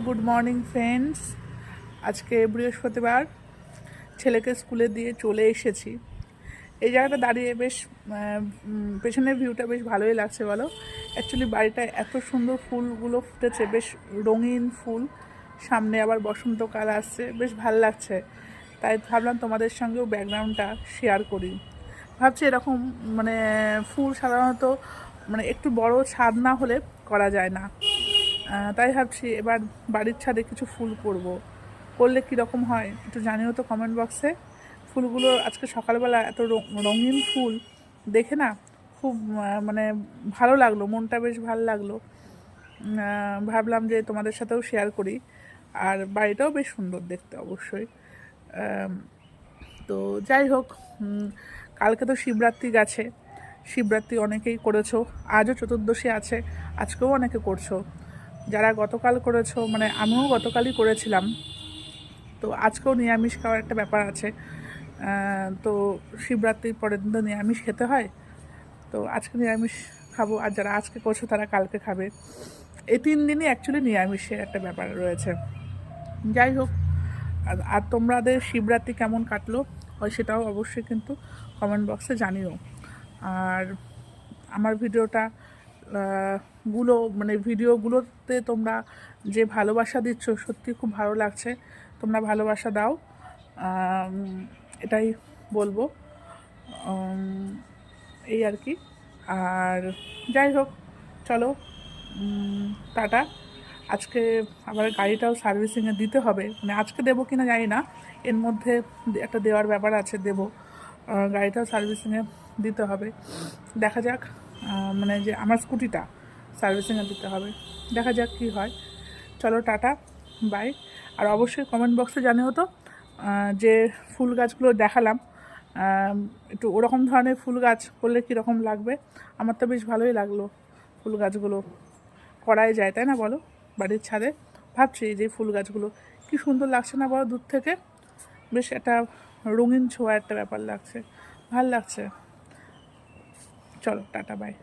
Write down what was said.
Good morning friends. আজকে বৃহস্পতিবার, ছেলেকে স্কুলে দিয়ে চলে এসেছি। এই জায়গাটা দাঁড়িয়ে বেশ পেছনের ভিউটা বেশ ভালোই লাগছে বলো। অ্যাকচুয়ালি বাড়িটায় এত সুন্দর ফুলগুলো ফুটেছে, বেশ রঙিন ফুল, সামনে আবার বসন্তকাল আসছে, বেশ ভালো লাগছে। তাই ভাবলাম তোমাদের সঙ্গেও ব্যাকগ্রাউন্ডটা শেয়ার করি। ভাবছি এরকম ফুল সাধারণত একটু বড় ছাদ না হলে করা যায় না। তাই ভাবছি এবার বাড়ির ছাদে কিছু ফুল করলে কীরকম হয় একটু জানিও তো কমেন্ট বক্সে। ফুলগুলো আজকে সকালবেলা এত রঙিন ফুল দেখে না খুব ভালো লাগলো, মনটা বেশ ভালো লাগলো। ভাবলাম যে তোমাদের সাথেও শেয়ার করি। আর বাড়িটাও বেশ সুন্দর দেখতে অবশ্যই। তো যাই হোক, কালকে তো শিবরাত্রি গেছে। শিবরাত্রি অনেকেই করেছো, আজও চতুর্দশী আছে, আজকেও অনেকে করছো। যারা গতকাল করেছো, আমিও গতকালই করেছিলাম, তো আজকেও নিরামিষ খাওয়ার একটা ব্যাপার আছে। তো শিবরাত্রির পরের দিন তো নিরামিষ খেতে হয়, তো আজকে নিরামিষ খাবো। আর যারা আজকে করছো তারা কালকে খাবে। এই 3 দিনই অ্যাকচুয়ালি নিরামিষের একটা ব্যাপার রয়েছে। যাই হোক, আর তোমাদের শিবরাত্রি কেমন কাটলো হয় সেটাও অবশ্যই কিন্তু কমেন্ট বক্সে জানিও। আর আমার ভিডিওগুলোতে তোমরা যে ভালোবাসা দিচ্ছ সত্যি খুব ভালো লাগছে। তোমরা ভালোবাসা দাও, এটাই বলবো। এই আর কি। আর যাই হোক, চলো, টাটা। আজকে আবার গাড়িটাও সার্ভিসিংয়ে দিতে হবে, আজকে দেবো কিনা জানি না, এর মধ্যে একটা দেওয়ার ব্যাপার আছে, দেবো। গাড়িটাও সার্ভিসিংয়ে দিতে হবে, দেখা যাক। যে আমার স্কুটিটা সার্ভিসিংয়ে দিতে হবে, দেখা যাক কী হয়। চলো, টাটা, বাই। আর অবশ্যই কমেন্ট বক্সে জানিও তো যে ফুল গাছগুলো দেখালাম, একটু ওরকম ধরনের ফুল গাছ করলে কীরকম লাগবে। আমার তো বেশ ভালোই লাগলো, ফুল গাছগুলো করাই যায়, তাই না বলো, বাড়ির ছাদে। ভাবছি যে ফুল গাছগুলো কী সুন্দর লাগছে না বলো, দূর থেকে বেশ একটা রঙিন ছোঁয়া একটা ব্যাপার লাগছে, ভাল লাগছে। চলো, টাটা, বাই।